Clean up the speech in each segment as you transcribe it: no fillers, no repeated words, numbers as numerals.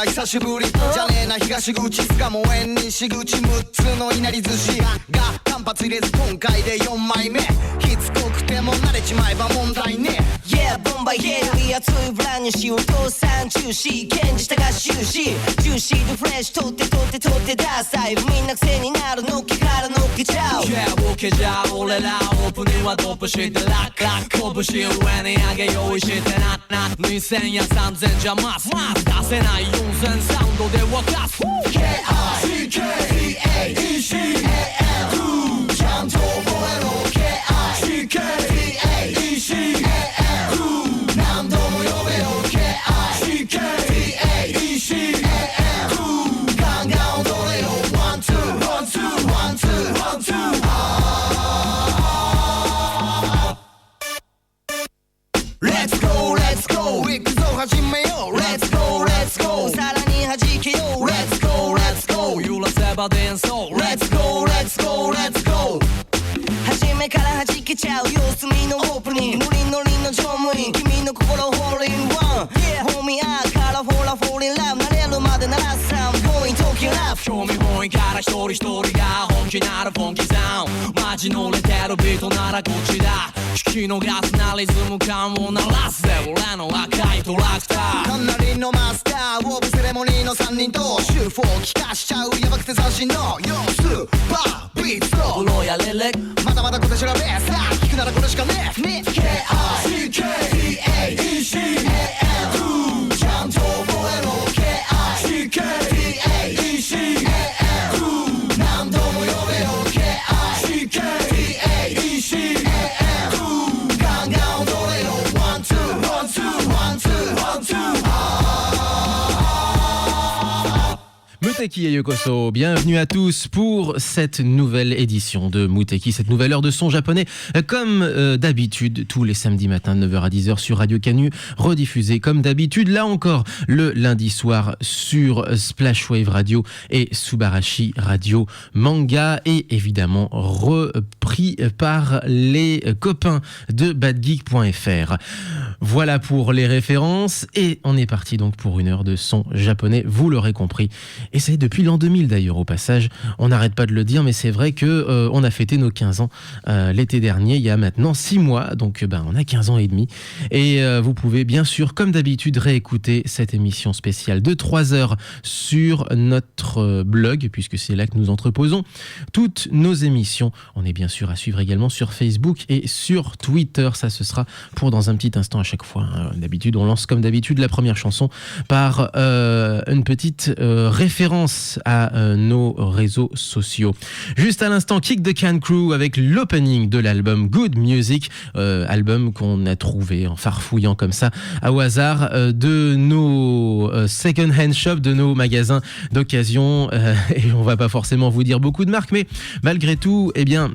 久しぶりじゃねえな東口巣鴨園西口6つのいなり寿司が間髪入れず今回で4枚目しつこくても慣れちまえば問題ね Yeah ボンバイエより熱いブランニュシお父さん中止堅持したが終始ジューシーでフレッシュ取ってダサいみんな癖になるのっけからのっけちゃう Yeah ボケじゃ俺らオープニングはトップしてラックラック拳上に上げ用意してな2000や3000じゃます出せない4000サウンドで沸かす K-I-C-K-E-A-E-C-A-L ちゃんと覚えろ K-I-C-K-E-A-E-C-A-L 何度も呼べよ K-I-C-K-E-A-E-C-A-L ガンガン踊れよ One two one two one two one two Let's go let's go 行くぞ始めよう Let's go let's go さらに弾けよう Let's go let's go 揺らせば伝送 Let's go let's go let's go 初めから弾けちゃう様子見のオープニングノリノリの乗務員君の心ホールインワン Yeah homie I からフォーラフォーリンラブ慣れるまで鳴らすサウンドポイントキラフ興味本位から一人一人が本気なるフォンキーサウンドマジ乗れてるビートならこっちだ聞き逃すなリズム感を鳴らすぜ俺の赤いトラクターかなりのマスターオブセレモニーの3人とシューフォー聞かしちゃうヤバくて斬新のスーパービーツとロイヤルリリックまだまだ小手調べさあ聞くならこれしかねえ K-I-C-K-E-A-E-C-A-L ちゃんと覚えろ K-I-C-K-E-A-E-C-A-L 何度も呼べよ K-I-C-K-E-A-E-C-A-L ガンガン踊れよ One two one two one two one two Muteki et Yokoso, bienvenue à tous pour cette nouvelle édition de Muteki, cette nouvelle heure de son japonais, comme d'habitude, tous les samedis matins de 9h à 10h sur Radio Canu, rediffusé comme d'habitude, là encore, le lundi soir sur Splashwave Radio et Subarashi Radio Manga, et évidemment repris par les copains de badgeek.fr. Voilà pour les références, et on est parti donc pour une heure de son japonais, vous l'aurez compris. Et c'est depuis l'an 2000 d'ailleurs au passage, on n'arrête pas de le dire, mais c'est vrai que on a fêté nos 15 ans l'été dernier, il y a maintenant 6 mois, donc on a 15 ans et demi. Et vous pouvez bien sûr, comme d'habitude, réécouter cette émission spéciale de 3 heures sur notre blog, puisque c'est là que nous entreposons toutes nos émissions. On est bien sûr à suivre également sur Facebook et sur Twitter, ça ce sera pour dans un petit instant à chaque fois. Hein. D'habitude, on lance comme d'habitude la première chanson par une petite référence à nos réseaux sociaux. Juste à l'instant, Kick the Can Crew avec l'opening de l'album Good Music, album qu'on a trouvé en farfouillant comme ça au hasard de nos second-hand shops, de nos magasins d'occasion, et on va pas forcément vous dire beaucoup de marques, mais malgré tout, eh bien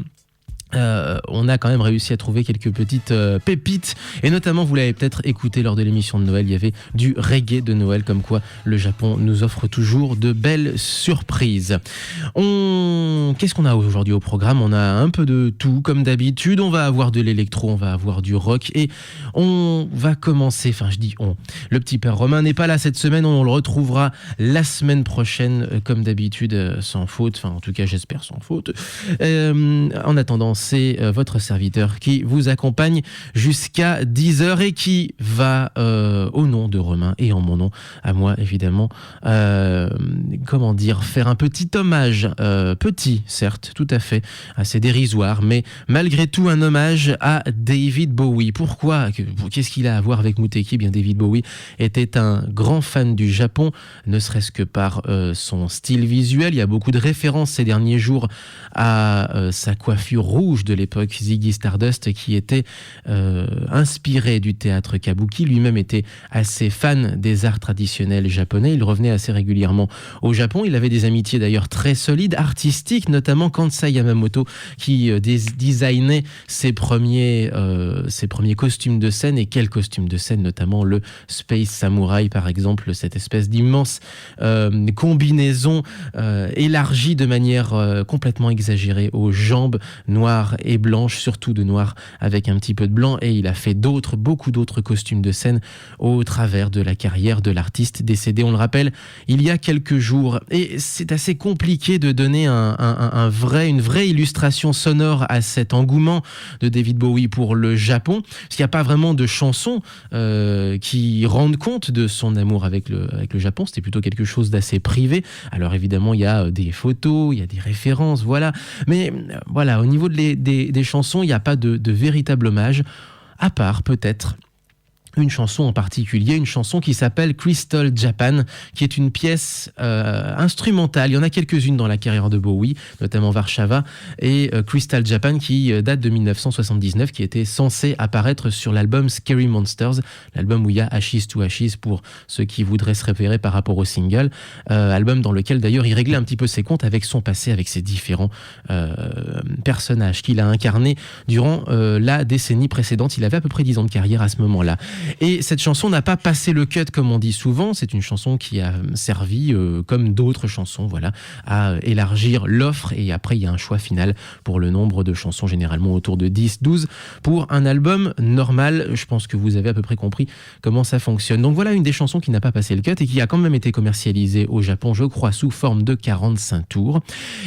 on a quand même réussi à trouver quelques petites pépites, et notamment vous l'avez peut-être écouté lors de l'émission de Noël, il y avait du reggae de Noël, comme quoi le Japon nous offre toujours de belles surprises. Qu'est-ce qu'on a aujourd'hui au programme? On a un peu de tout comme d'habitude, on va avoir de l'électro, on va avoir du rock, et on va commencer, enfin je dis on, le petit père Romain n'est pas là cette semaine, on le retrouvera la semaine prochaine comme d'habitude, sans faute, enfin en tout cas j'espère sans faute. En attendant, c'est votre serviteur qui vous accompagne jusqu'à 10h et qui va, au nom de Romain et en mon nom, à moi évidemment, faire un petit hommage, petit certes, tout à fait, assez dérisoire, mais malgré tout un hommage à David Bowie. Pourquoi? Qu'est-ce qu'il a à voir avec Muteki? Bien, David Bowie était un grand fan du Japon, ne serait-ce que par son style visuel. Il y a beaucoup de références ces derniers jours à sa coiffure rouge rouge de l'époque, Ziggy Stardust, qui était inspiré du théâtre kabuki. Lui-même était assez fan des arts traditionnels japonais. Il revenait assez régulièrement au Japon. Il avait des amitiés d'ailleurs très solides, artistiques, notamment Kansai Yamamoto, qui designait ses premiers costumes de scène. Et quels costumes de scène, notamment le Space Samurai, par exemple, cette espèce d'immense combinaison élargie de manière complètement exagérée aux jambes noires et blanches, surtout de noir avec un petit peu de blanc. Et il a fait beaucoup d'autres costumes de scène au travers de la carrière de l'artiste décédé, on le rappelle, il y a quelques jours. Et c'est assez compliqué de donner une vraie illustration sonore à cet engouement de David Bowie pour le Japon, parce qu'il n'y a pas vraiment de chansons qui rendent compte de son amour avec le Japon. C'était plutôt quelque chose d'assez privé. Alors évidemment, il y a des photos, il y a des références, voilà. Mais voilà, au niveau des chansons, il n'y a pas de véritable hommage, à part peut-être une chanson en particulier, une chanson qui s'appelle Crystal Japan, qui est une pièce instrumentale. Il y en a quelques-unes dans la carrière de Bowie, notamment Varshava, et Crystal Japan qui date de 1979, qui était censé apparaître sur l'album Scary Monsters, l'album où il y a Ashes to Ashes pour ceux qui voudraient se référer par rapport au single, album dans lequel d'ailleurs il réglait un petit peu ses comptes avec son passé, avec ses différents personnages qu'il a incarnés durant la décennie précédente. Il avait à peu près 10 ans de carrière à ce moment-là. Et cette chanson n'a pas passé le cut comme on dit souvent. C'est une chanson qui a servi, comme d'autres chansons, voilà, à élargir l'offre. Et après, il y a un choix final pour le nombre de chansons, généralement autour de 10, 12, pour un album normal. Je pense que vous avez à peu près compris comment ça fonctionne. Donc voilà une des chansons qui n'a pas passé le cut et qui a quand même été commercialisée au Japon, je crois, sous forme de 45 tours.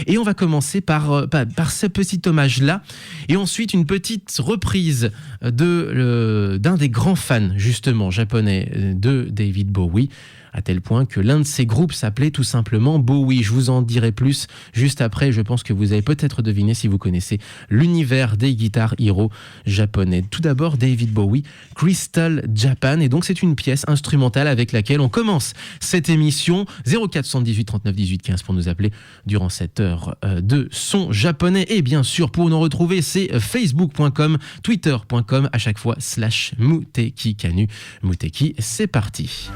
Et on va commencer par ce petit hommage-là. Et ensuite, une petite reprise d'un des grands fans justement japonais de David Bowie, à tel point que l'un de ses groupes s'appelait tout simplement Bowie. Je vous en dirai plus juste après. Je pense que vous avez peut-être deviné si vous connaissez l'univers des guitares hero japonais. Tout d'abord, David Bowie, Crystal Japan. Et donc, c'est une pièce instrumentale avec laquelle on commence cette émission. 0478 39 18 15 pour nous appeler durant cette heure de son japonais. Et bien sûr, pour nous retrouver, c'est facebook.com, twitter.com, à chaque fois /Muteki Kanu. Muteki, c'est parti.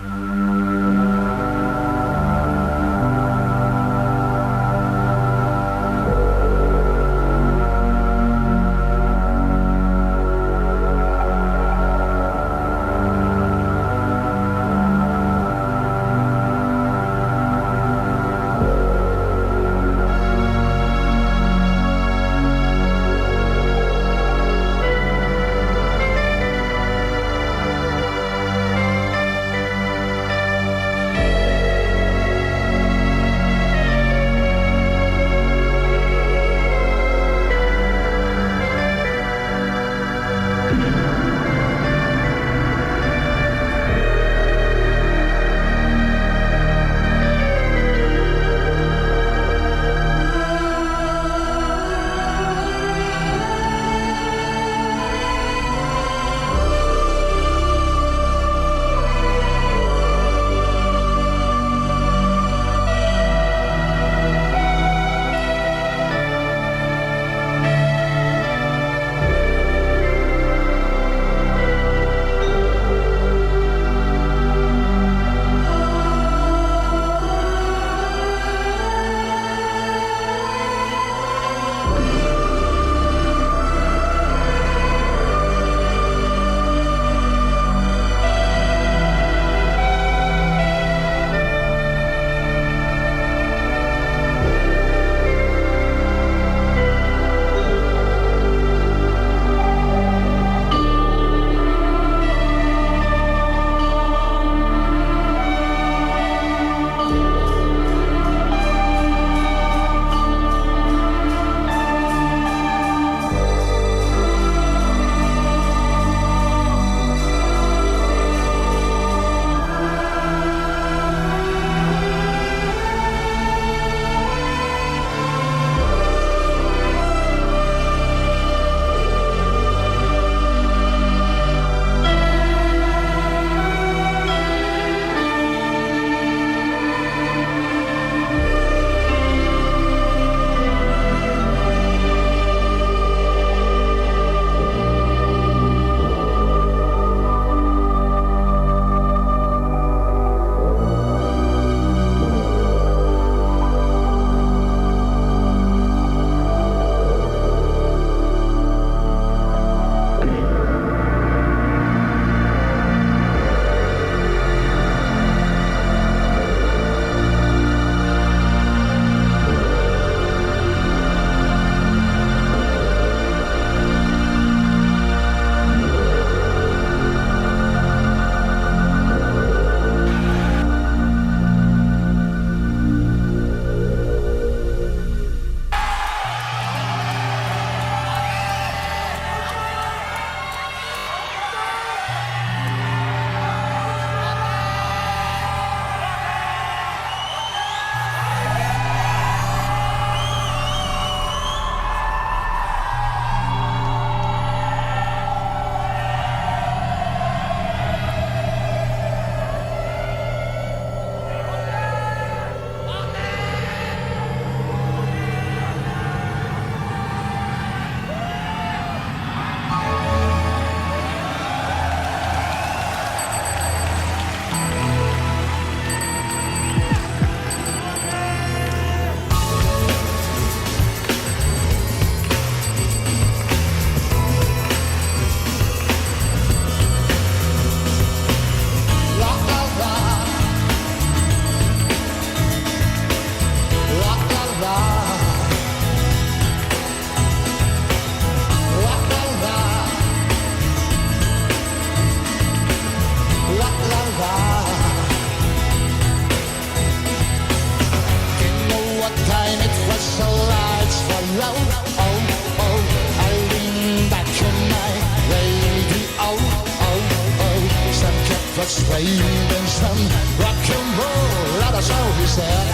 Let's play even some rock and roll, that's all he said.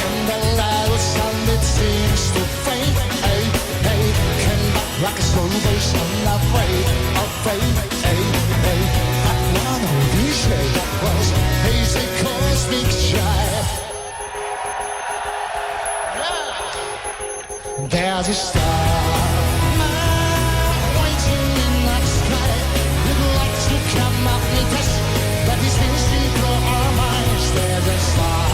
And the loud sound it seems to fade. Hey, hey, can rock a slow bass unafraid, afraid. Hey, hey, that one of you say that was hazy cosmic jive. There's a star waiting in that sky. We'd like to come up with us, but it's easy for our minds. There's a star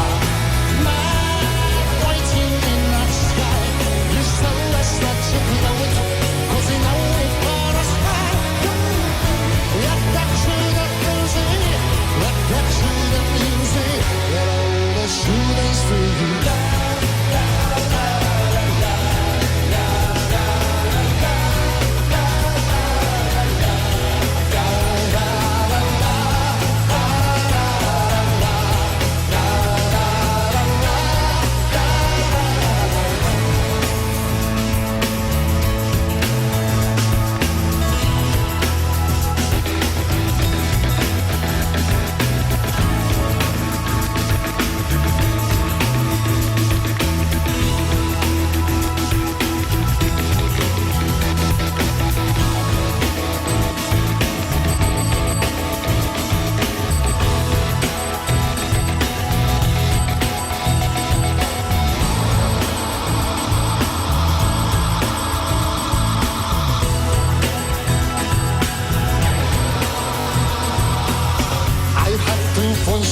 waiting in that sky. Please tell us not to blow it, 'cause we know it brought us high. Let that to the music, let that to the music, let all the shooters through.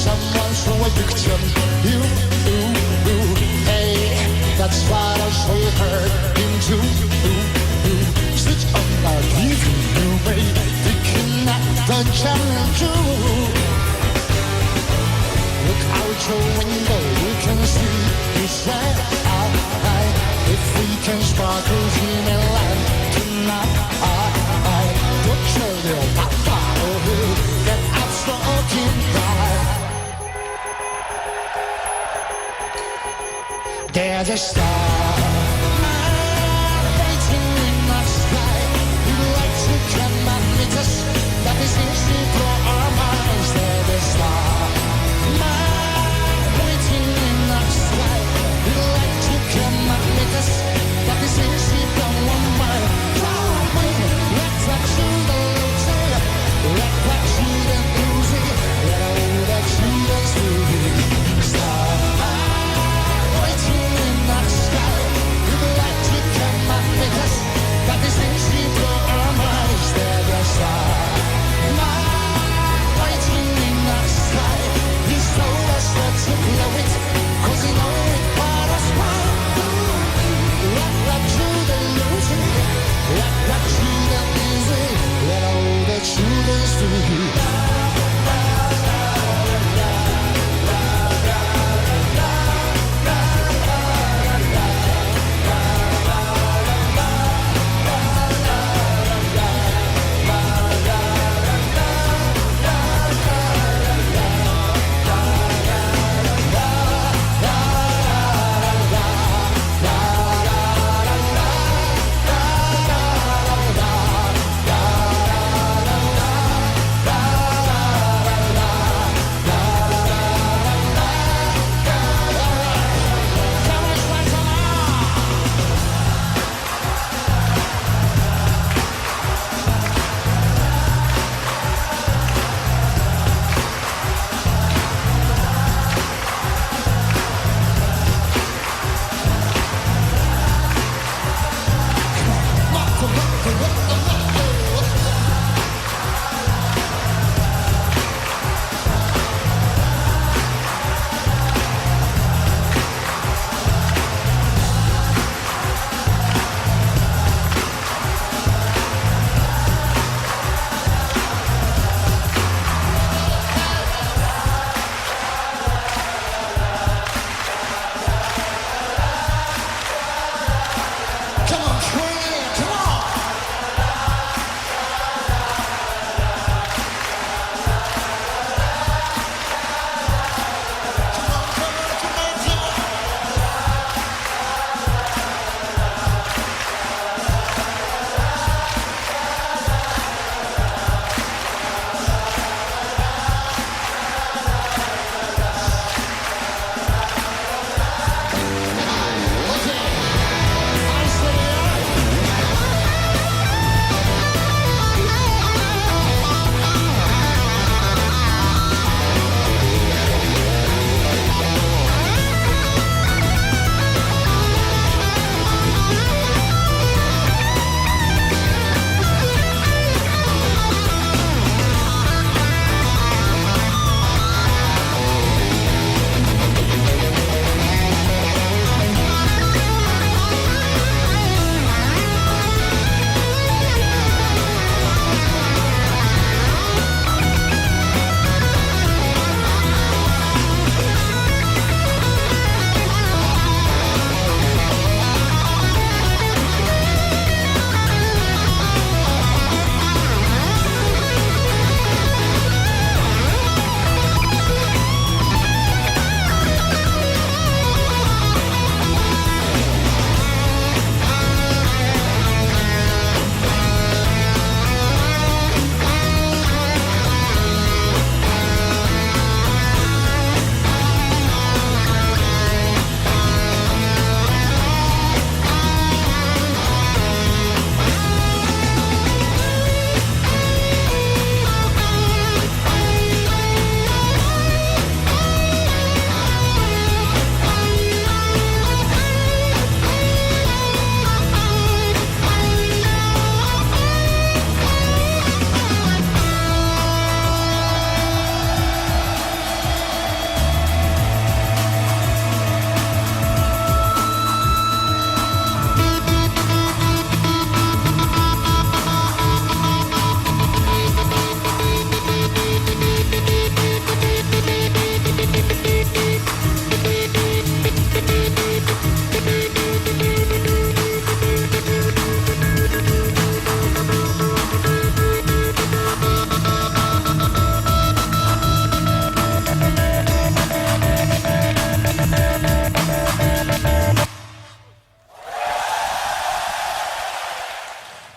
Someone so addicted, you, hey, that's what I say heard into, switch on the TV, you may be cannot the channel too. Look out your window, we can see you shine, if we can sparkle in a lamp tonight, don't show your papa, get out smoking by. There's a star waiting in the sky. We'd like to come and meet us, but it's easy for our minds. There's a star waiting in the sky. We'd like to come and meet us, but it's easy for our mind. Let's rock to the music, let's rock to the music, let all that shooters through. Star waiting in the sky.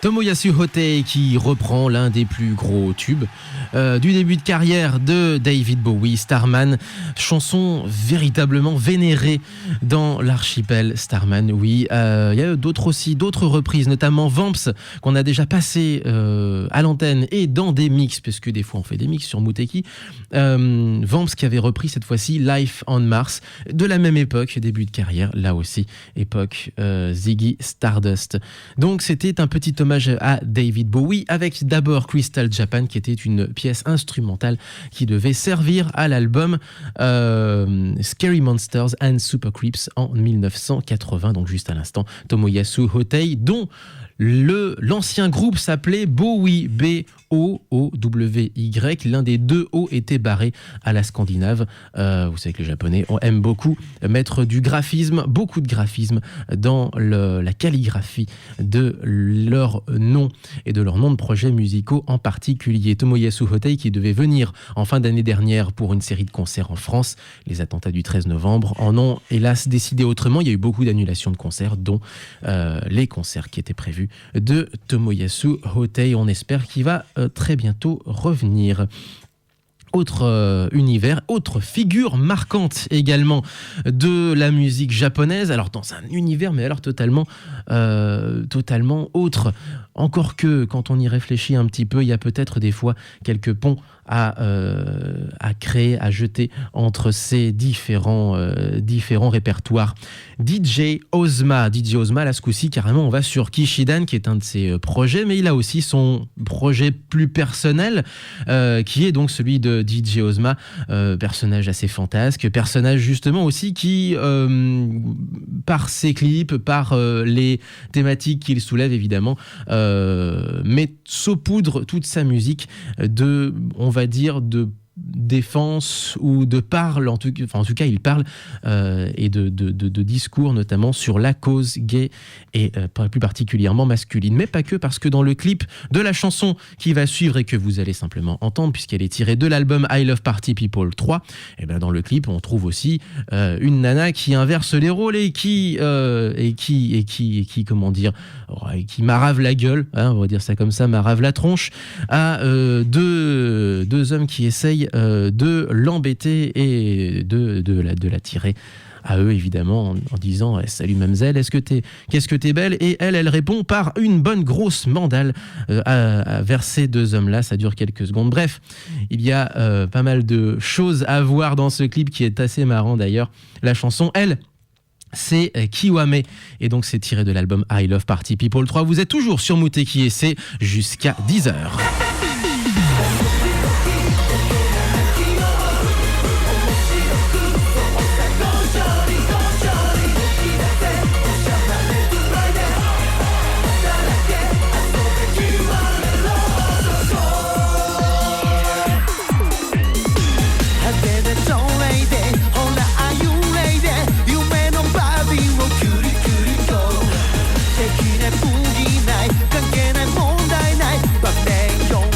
Tomoyasu Hotei qui reprend l'un des plus gros tubes du début de carrière de David Bowie, Starman, chanson véritablement vénérée dans l'archipel Starman. Oui, il y a d'autres reprises, notamment Vamps qu'on a déjà passé à l'antenne et dans des mix, parce que des fois on fait des mix sur Muteki. Vamps qui avait repris cette fois-ci Life on Mars de la même époque, début de carrière, là aussi époque Ziggy Stardust. Donc c'était un petit hommage à David Bowie avec d'abord Crystal Japan qui était une pièce instrumentale qui devait servir à l'album Scary Monsters and Super Creeps en 1980. Donc juste à l'instant Tomoyasu Hotei dont l'ancien groupe s'appelait Bowie, B-O-O-W-Y. L'un des deux O était barré à la scandinave. Vous savez que les Japonais aiment beaucoup mettre du graphisme, beaucoup de graphisme dans la calligraphie de leur nom et de leur nom de projets musicaux en particulier. Tomoyasu Hotei qui devait venir en fin d'année dernière pour une série de concerts en France. Les attentats du 13 novembre en ont hélas décidé autrement. Il y a eu beaucoup d'annulations de concerts, dont les concerts qui étaient prévus de Tomoyasu Hotei. On espère qu'il va très bientôt revenir. Autre univers, autre figure marquante également de la musique japonaise, alors dans un univers mais alors totalement autre, encore que quand on y réfléchit un petit peu, il y a peut-être des fois quelques ponts à créer, à jeter entre ces différents répertoires. DJ Ozma, là ce coup-ci carrément on va sur Kishidan qui est un de ses projets, mais il a aussi son projet plus personnel qui est donc celui de DJ Ozma, personnage assez fantasque, personnage justement aussi qui par ses clips, par les thématiques qu'il soulève évidemment, mais saupoudre toute sa musique de, on va dire, de défense ou de parle, en tout cas il parle et de discours notamment sur la cause gay et plus particulièrement masculine, mais pas que, parce que dans le clip de la chanson qui va suivre et que vous allez simplement entendre puisqu'elle est tirée de l'album I Love Party People 3, et bien dans le clip on trouve aussi une nana qui inverse les rôles et qui comment dire, qui marave la gueule, hein, on va dire ça comme ça, marave la tronche à deux hommes qui essayent de l'embêter et de la tirer à eux évidemment en disant salut mademoiselle, qu'est-ce que t'es belle, et elle répond par une bonne grosse mandale vers ces deux hommes là. Ça dure quelques secondes. Bref, il y a pas mal de choses à voir dans ce clip qui est assez marrant d'ailleurs. La chanson c'est Kiwame et donc c'est tiré de l'album I Love Party People 3. Vous êtes toujours sur Muteki et c'est jusqu'à 10h. Bang,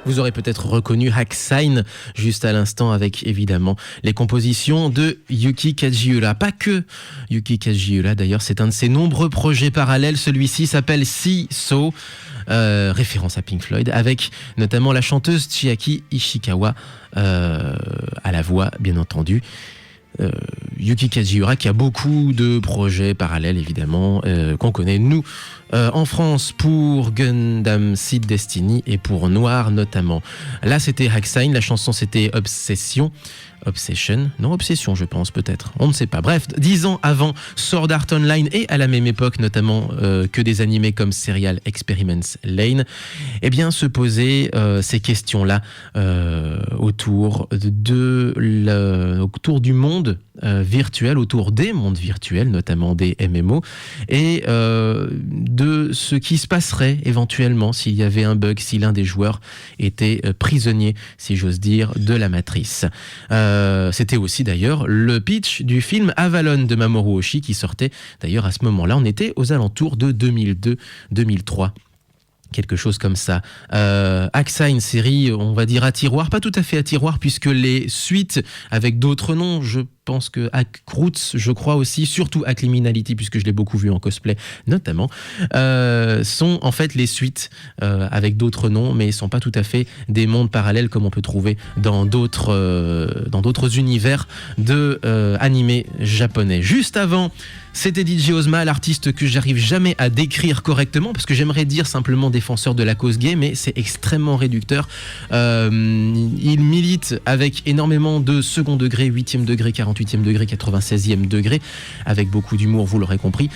Vous aurez peut-être reconnu Hack Sign juste à l'instant avec évidemment les compositions de Yuki Kajiura. Pas que Yuki Kajiura d'ailleurs, c'est un de ses nombreux projets parallèles. Celui-ci s'appelle Seesaw, référence à Pink Floyd, avec notamment la chanteuse Chiaki Ishikawa à la voix bien entendu. Yuki Kajiura qui a beaucoup de projets parallèles évidemment qu'on connaît nous en France pour Gundam Seed Destiny et pour Noir notamment. Là c'était Hack Sign, la chanson c'était Obsession je pense peut-être, on ne sait pas. Bref, 10 ans avant Sword Art Online et à la même époque notamment que des animés comme Serial Experiments Lain, eh bien se posaient ces questions-là autour du monde virtuel, autour des mondes virtuels, notamment des MMO, et de ce qui se passerait éventuellement s'il y avait un bug, si l'un des joueurs était prisonnier, si j'ose dire, de la matrice. C'était aussi d'ailleurs le pitch du film Avalon de Mamoru Oshii qui sortait d'ailleurs à ce moment-là. On était aux alentours de 2002-2003. Quelque chose comme ça. AXA, une série, on va dire à tiroir, pas tout à fait à tiroir, puisque les suites avec d'autres noms, je pense que Hack Roots, je crois aussi, surtout Hack Liminality, puisque je l'ai beaucoup vu en cosplay notamment, sont en fait les suites avec d'autres noms, mais ils sont pas tout à fait des mondes parallèles comme on peut trouver dans d'autres univers de animés japonais. Juste avant, c'était DJ Ozma, l'artiste que j'arrive jamais à décrire correctement, parce que j'aimerais dire simplement défenseur de la cause gay, mais c'est extrêmement réducteur. Il milite avec énormément de second degré, 8e degré, 48e degré, 96e degré, avec beaucoup d'humour, vous l'aurez compris.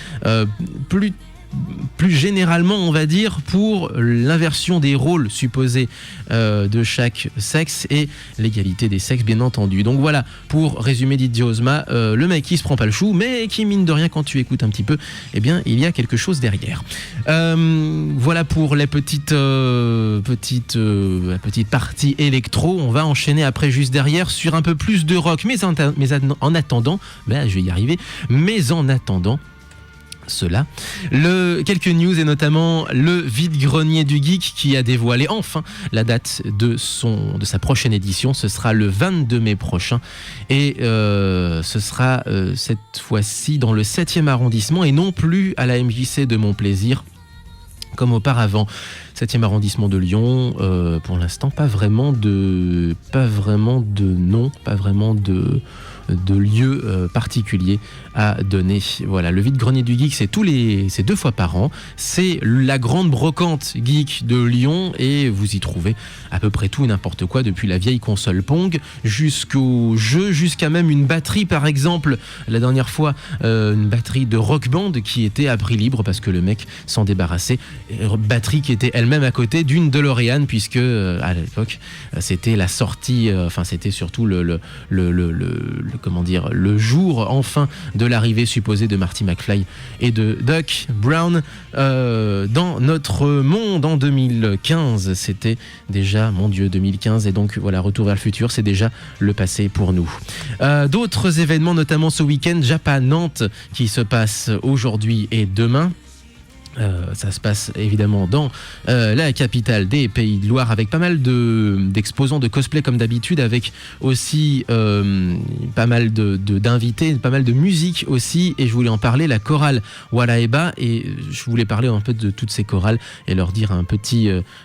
Plus généralement, on va dire, pour l'inversion des rôles supposés de chaque sexe et l'égalité des sexes, bien entendu. Donc voilà, pour résumer DJ Ozma, le mec qui se prend pas le chou, mais qui, mine de rien, quand tu écoutes un petit peu, eh bien, il y a quelque chose derrière. Voilà pour les petite partie électro. On va enchaîner après, juste derrière, sur un peu plus de rock. Mais en attendant, je vais y arriver, mais en attendant, cela. Quelques news et notamment le vide-grenier du geek qui a dévoilé enfin la date de sa prochaine édition. Ce sera le 22 mai prochain et ce sera cette fois-ci dans le 7e arrondissement et non plus à la MJC de Montplaisir comme auparavant. 7e arrondissement de Lyon, pour l'instant pas vraiment de nom, pas vraiment de lieu particulier à donner. Voilà, le vide-grenier du geek, c'est 2 fois par an. C'est la grande brocante geek de Lyon et vous y trouvez à peu près tout et n'importe quoi, depuis la vieille console Pong jusqu'au jeu, jusqu'à même une batterie par exemple. La dernière fois, une batterie de Rock Band qui était à prix libre parce que le mec s'en débarrassait. Batterie qui était elle-même à côté d'une DeLorean puisque à l'époque c'était la sortie, c'était surtout le jour enfin de l'arrivée supposée de Marty McFly et de Doc Brown dans notre monde en 2015. C'était déjà, mon Dieu, 2015 et donc voilà, Retour vers le futur, c'est déjà le passé pour nous. D'autres événements, notamment ce week-end, Japan Nantes qui se passe aujourd'hui et demain. Ça se passe évidemment dans la capitale des Pays de Loire avec pas mal d'exposants de cosplay comme d'habitude, avec aussi pas mal d'invités, pas mal de musique aussi, et je voulais en parler, la chorale Waraeba, et je voulais parler un peu de toutes ces chorales et leur dire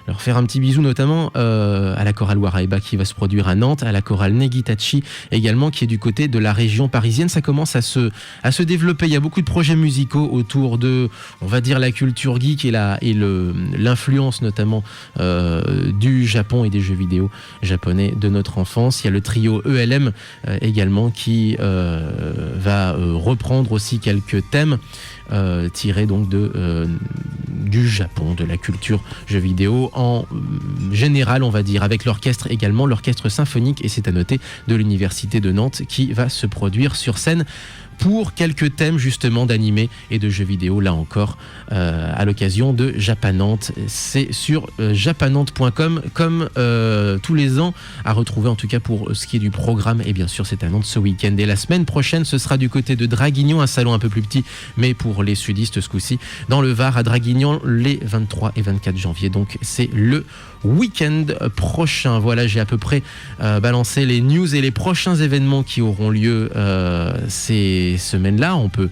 leur faire un petit bisou notamment à la chorale Waraeba qui va se produire à Nantes, à la chorale Negitachi également qui est du côté de la région parisienne. Ça commence à se développer, il y a beaucoup de projets musicaux autour de, on va dire, la culture geek et l'influence notamment du Japon et des jeux vidéo japonais de notre enfance. Il y a le trio ELM également qui va reprendre aussi quelques thèmes tirés donc du Japon, de la culture jeux vidéo en général, on va dire, avec l'orchestre également, l'orchestre symphonique, et c'est à noter, de l'université de Nantes qui va se produire sur scène pour quelques thèmes justement d'animés et de jeux vidéo, là encore à l'occasion de Japanante. C'est sur japanante.com comme tous les ans, à retrouver en tout cas pour ce qui est du programme, et bien sûr c'est à Nantes ce week-end. Et la semaine prochaine, ce sera du côté de Draguignan, un salon un peu plus petit, mais pour les sudistes ce coup-ci, dans le Var à Draguignan, les 23 et 24 janvier. Donc c'est le week-end prochain. Voilà, j'ai à peu près balancé les news et les prochains événements qui auront lieu ces semaines-là. On peut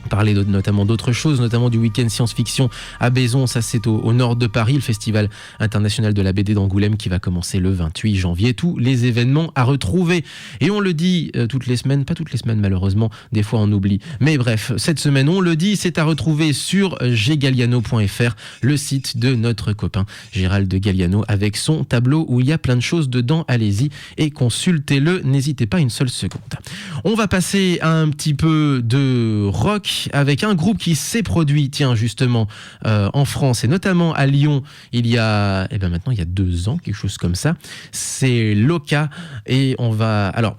parler notamment d'autres choses, notamment du week-end science-fiction à Baison, ça c'est au nord de Paris, le festival international de la BD d'Angoulême qui va commencer le 28 janvier. Tous les événements à retrouver. Et on le dit toutes les semaines, pas toutes les semaines malheureusement, des fois on oublie. Mais bref, cette semaine on le dit, c'est à retrouver sur ggalliano.fr, le site de notre copain Gérald Galliano, avec son tableau où il y a plein de choses dedans. Allez-y et consultez-le, n'hésitez pas une seule seconde. On va passer à un petit peu de rock avec un groupe qui s'est produit, tiens, justement, en France et notamment à Lyon, il y a, maintenant il y a 2 ans, quelque chose comme ça. C'est Loka et on va, alors,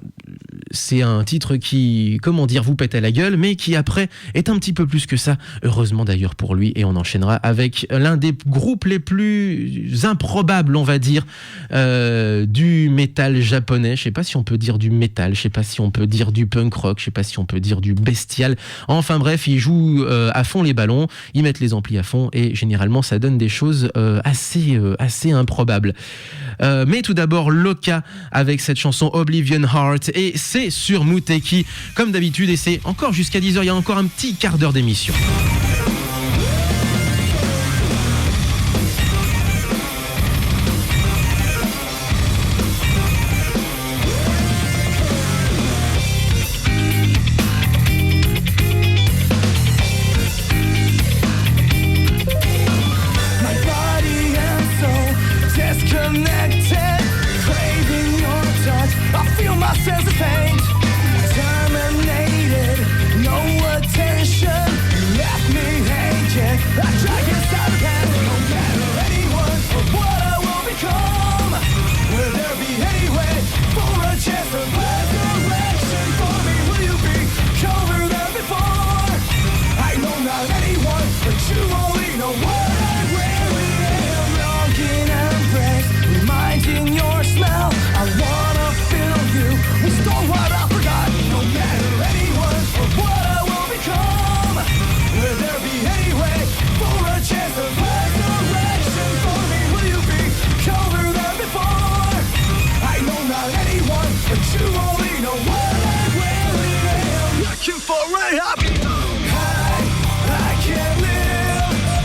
c'est un titre qui, comment dire, vous pète à la gueule, mais qui après est un petit peu plus que ça. Heureusement d'ailleurs pour lui, et on enchaînera avec l'un des groupes les plus improbables, on va dire, du métal japonais. Je sais pas si on peut dire du métal, je sais pas si on peut dire du punk rock, je sais pas si on peut dire du bestial. Enfin bref, ils jouent à fond les ballons, ils mettent les amplis à fond et généralement ça donne des choses assez improbables. Mais tout d'abord Loka avec cette chanson Oblivion Heart, et c'est sur Muteki comme d'habitude, et c'est encore jusqu'à 10h, il y a encore un petit quart d'heure d'émission. For it up. I can't live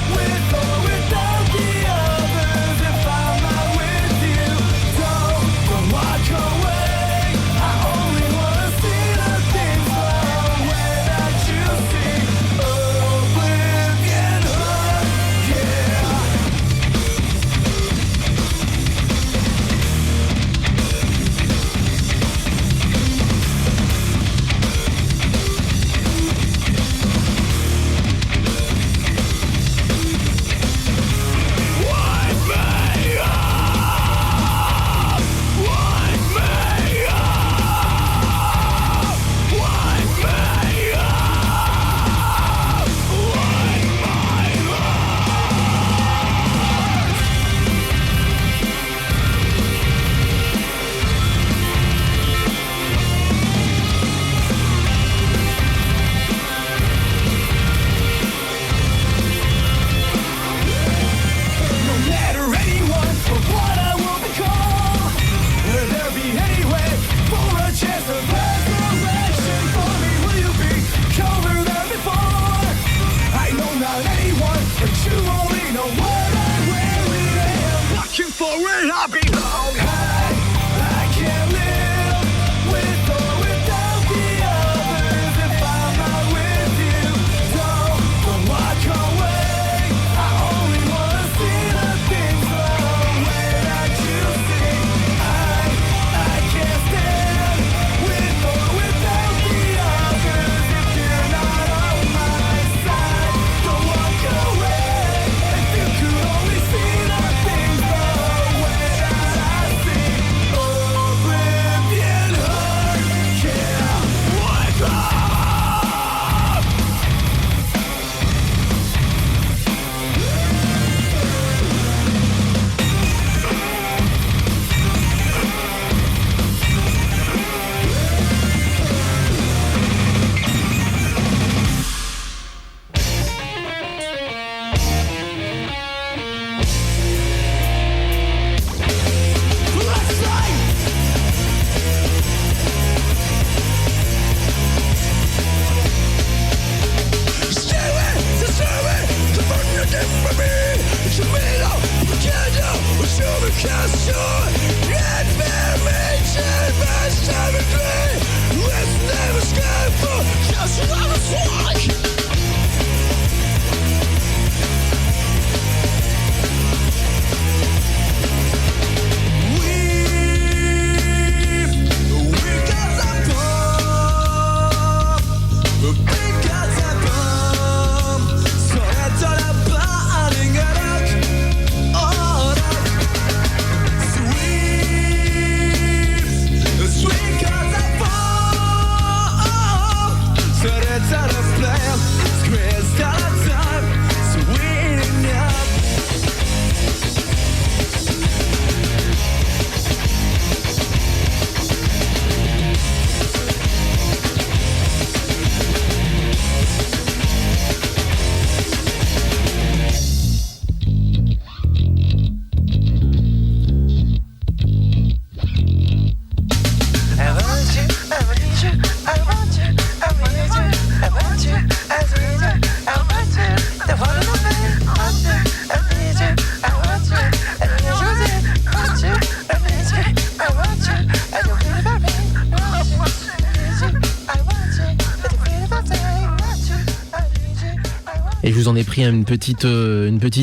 vous en ai pris une petite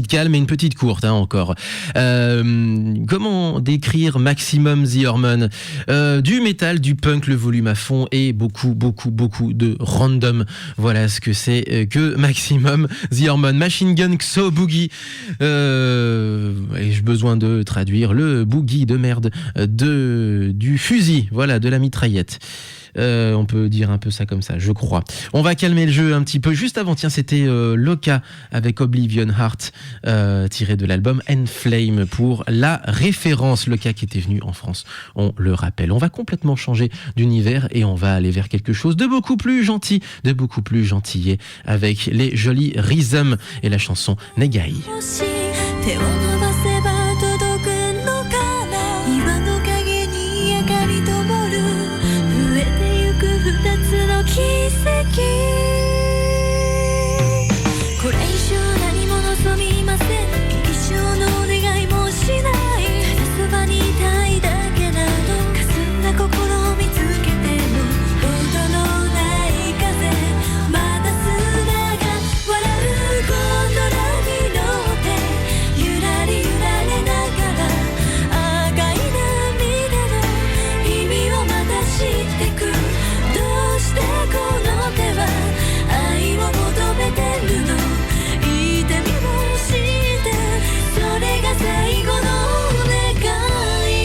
calme et une petite courte encore. Comment décrire Maximum The Hormone? Du métal, du punk, le volume à fond et beaucoup de random. Voilà ce que c'est que Maximum The Hormone. Machine Gun Xo Boogie. Ai-je besoin de traduire le boogie de merde du fusil, voilà, de la mitraillette. On peut dire un peu ça comme ça, je crois. On va calmer le jeu un petit peu. Juste avant, tiens, c'était Loka avec Oblivion Heart, tiré de l'album Enflame pour la référence. Loka qui était venu en France, on le rappelle. On va complètement changer d'univers et on va aller vers quelque chose de beaucoup plus gentil, de beaucoup plus gentillet, avec les jolis Rhythm et la chanson Negai. 手を伸ばせば届くのかな岩の陰に明かり灯る増えてゆく二つの奇跡これ以上何も望みません一生のお願いもしないただそばにいたいだけなの霞んだ心を見つけても音のない風まだ砂が笑うゴンドラに乗ってゆらりゆられながら赤い涙の意味をまた知ってくどうしてこの手は愛を求めてるの痛みを知ってそれが最後の願い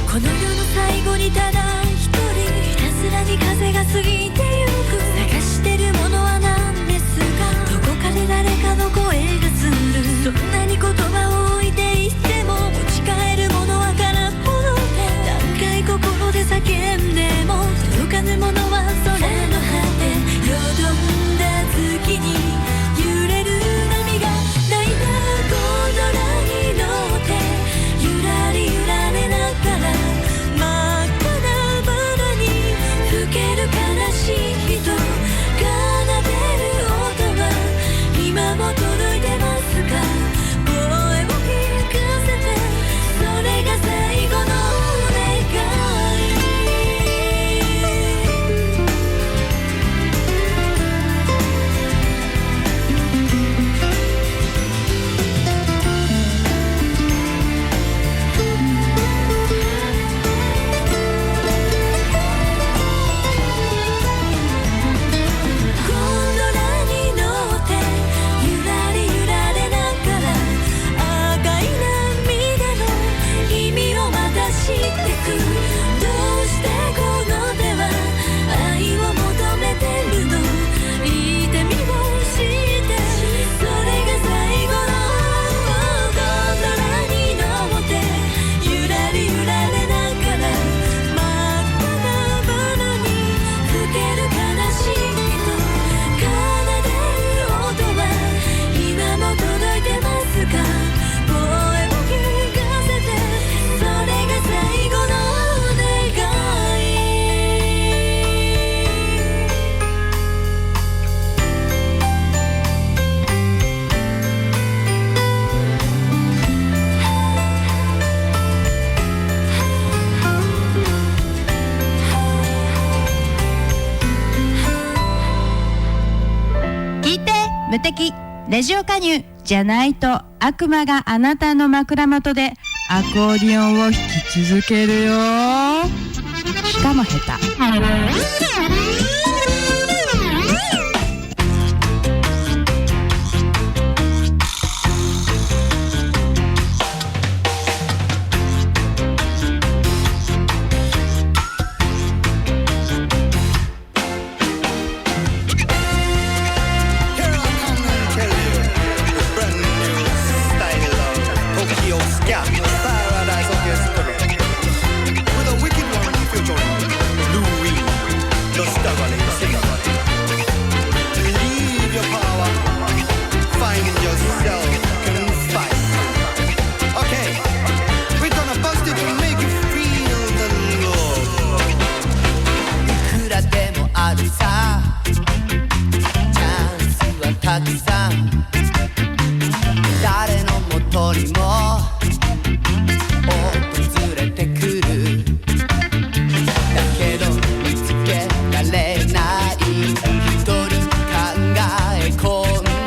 この世の最後にただ一人ひたすらに風が過ぎてゆく探してるものは何ですかどこかで誰かの声がするそんなに言葉を置いていっても持ち帰るものは空っぽの手何回心で叫んでも届かぬものは空の果てよどんだ月に揺れる波が泣いたゴンドラに乗ってゆらり揺られながら真っ赤なバラに吹ける悲しい人奏でる音は今も届いてますか声を聞かせてそれが最後の願いゴンドラに乗ってゆらり揺られながら赤い涙の意味をまた知ってくどうしてこの手は愛を求めてるの痛みを知ってそれが最後のゴンドラに乗ってゆらり揺られながら真っ赤なバラに吹ける悲しい人奏でる音は今も届いてますか声を聞かせてそれが最後の願い聞いて無敵ラジオ加入じゃないと悪魔があなたの枕元でアコーディオンを弾き続けるよしかも下手たくさん誰のもとにも訪れてくるだけど見つけられない一人考え込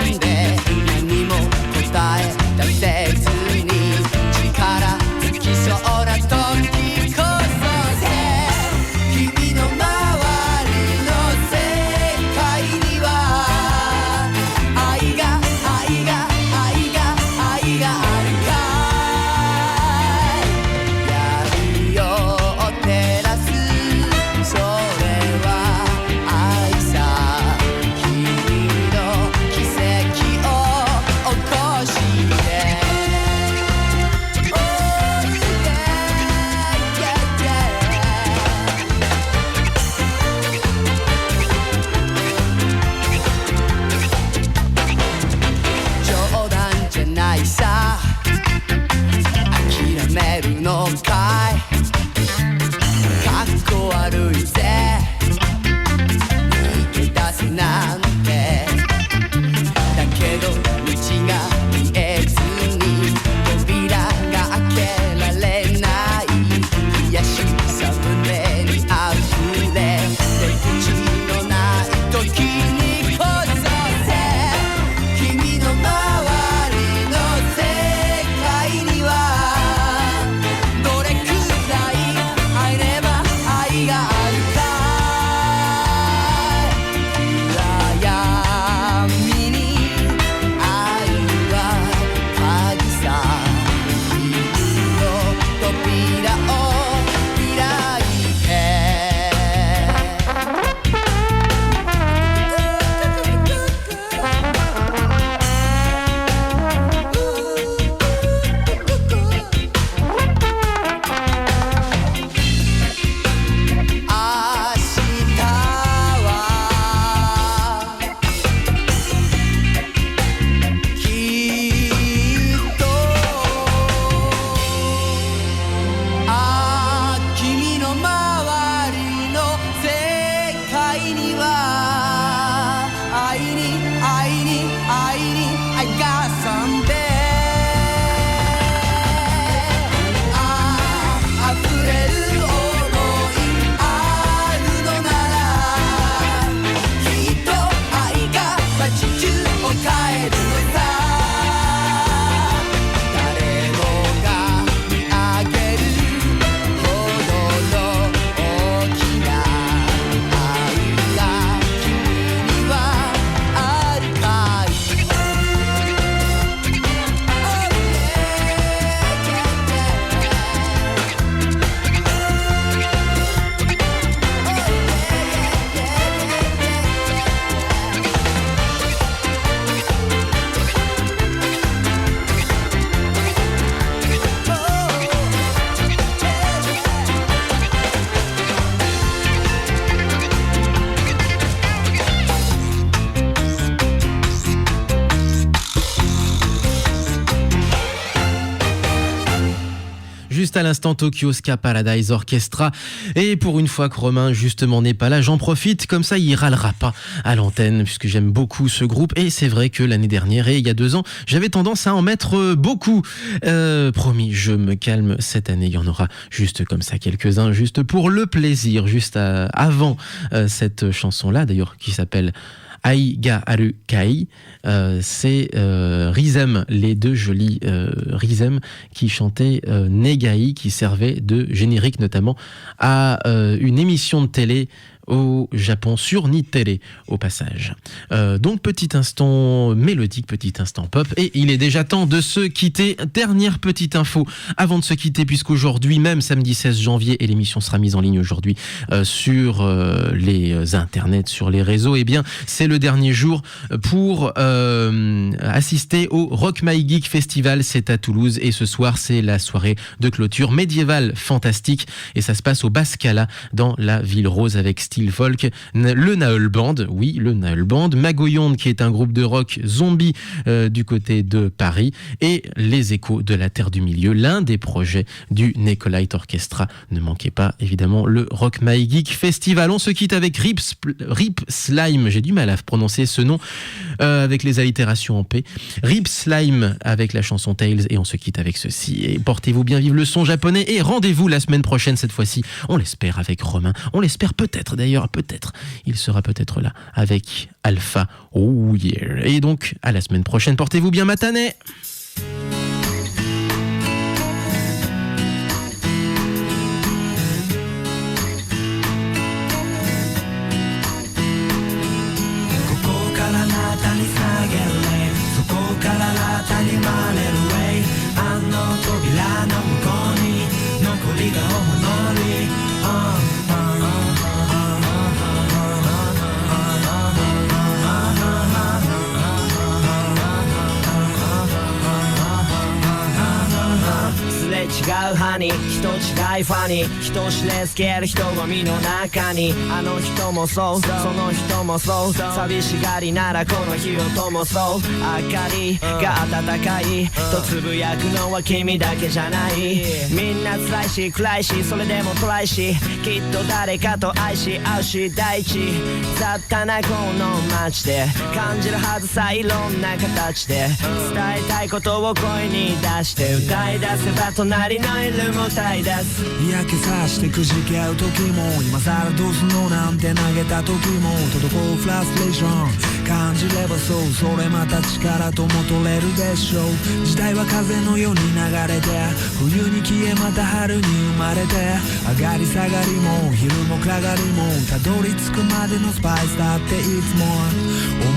んで何も答え出せずに力尽きそうな時こそ君の周りの世界には愛があるかい闇を照らすそれは愛さ君の奇跡を起こして冗談じゃないさ諦めるのかいかっこ悪いぜ逃げ出せなんてだけど道が見えずに扉が開けられない悔しさ胸にあふれ出口のない時にこそ君の周りの世界にはどれくらい会えれば愛があるか暗闇に愛は鍵さ君の扉を開いて明日はきっと君の周りの世界には愛にI got someday 溢れる想いあるのならきっと愛が地球を変えるのさ誰もが見上げるほどの大きな愛が君にはあるかいJuste à l'instant, Tokyo Ska Paradise Orchestra. Et pour une fois que Romain, justement, n'est pas là, j'en profite. Comme ça, il râlera pas à l'antenne, puisque j'aime beaucoup ce groupe. Et c'est vrai que l'année dernière et il y a 2 ans, j'avais tendance à en mettre beaucoup. Promis, je me calme. Cette année, il y en aura juste comme ça quelques-uns, juste pour le plaisir, juste avant cette chanson-là, d'ailleurs, qui s'appelle Aiga Aru Kai, c'est Rizem, les deux jolis Rizem qui chantaient Negai, qui servait de générique notamment à une émission de télé au Japon sur Nittele au passage. Donc petit instant mélodique, petit instant pop, et il est déjà temps de se quitter. Dernière petite info avant de se quitter, puisqu'aujourd'hui même, samedi 16 janvier, et l'émission sera mise en ligne aujourd'hui sur les internets, sur les réseaux, et bien c'est le dernier jour pour assister au Rock My Geek Festival. C'est à Toulouse et ce soir c'est la soirée de clôture médiévale fantastique et ça se passe au Bascala dans la ville rose avec Steve style folk, le Naël Band, oui, le Naël Band, Magoyonde qui est un groupe de rock zombie du côté de Paris, et les Échos de la Terre du Milieu, l'un des projets du Necolite Orchestra. Ne manquez pas évidemment le Rock My Geek Festival. On se quitte avec Rip Slime, j'ai du mal à prononcer ce nom avec les allitérations en P. Rip Slime avec la chanson Tales, et on se quitte avec ceci. Et portez-vous bien, vive le son japonais, et rendez-vous la semaine prochaine, cette fois-ci, on l'espère, avec Romain. On l'espère peut-être d'ailleurs, peut-être. Il sera peut-être là avec Alpha. Oh yeah. Et donc, à la semaine prochaine. Portez-vous bien, Matanais.違う歯に人違いファに人知れず消える人混みの中にあの人もそうその人もそう寂しがりならこの火を灯そう明かりが温かいとつぶやくのは君だけじゃないみんな辛いし暗いしそれでもトライしきっと誰かと愛し合うし大地雑多なこの街で感じるはずさいろんな形で伝えたいことを声に出して歌い出せば隣のイルも歌い出す嫌気さしてくじけ合う時も今さらどうすんのなんて投げた時も滞るフラストレーション感じればそうそれまた力とも取れるでしょう時代は風のように流れて冬に消えまた春に生まれて上がり下がりも昼も暗がりもたどり着くまでのスパイスだっていつも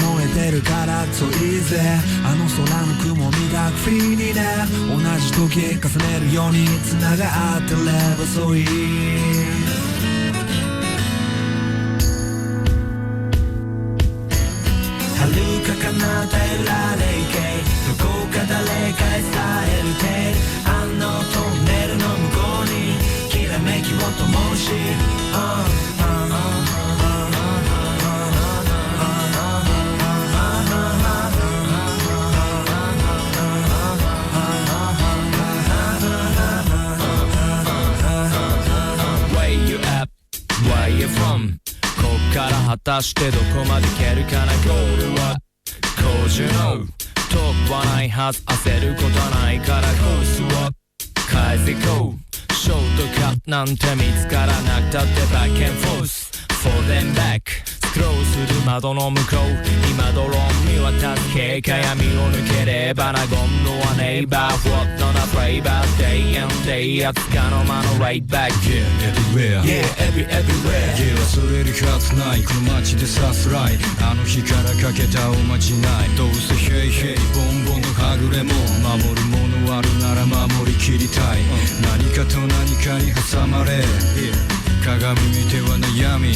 思えてるからそういいぜあの空の雲見たくフリーにね同じ時重ねるように繋がってればそういい遥か彼方揺られいけどこか誰かへ伝えるてあのトンネルの向こうにきらめきを灯しWhere you from? こっから果たしてどこまで行けるかなゴールは工事の飛ばないはず焦ることないからコースを変えていこうショートカットなんて見つからなくたってバックエンフォース For them back スクロールする窓の向こう今ドローン見渡す警戒闇を抜ければなゴンのはネイバー What not a flavor Day and day 扱かの間の right back Yeah everywhere Yeah everywhere Yeah 忘れるはずないこの街でさすらいあの日からかけたおまじないどうせヘイヘイボンボンのはぐれも守るものあるなら守りきりたい何かと何かに挟まれ鏡見ては悩み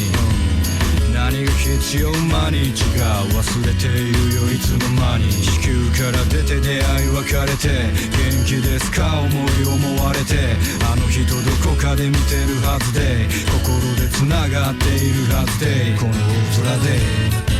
何が必要毎日が忘れているよいつの間に地球から出て出会い別れて元気ですか思い思われてあの人どこかで見てるはずで心で繋がっているはずでこの大空で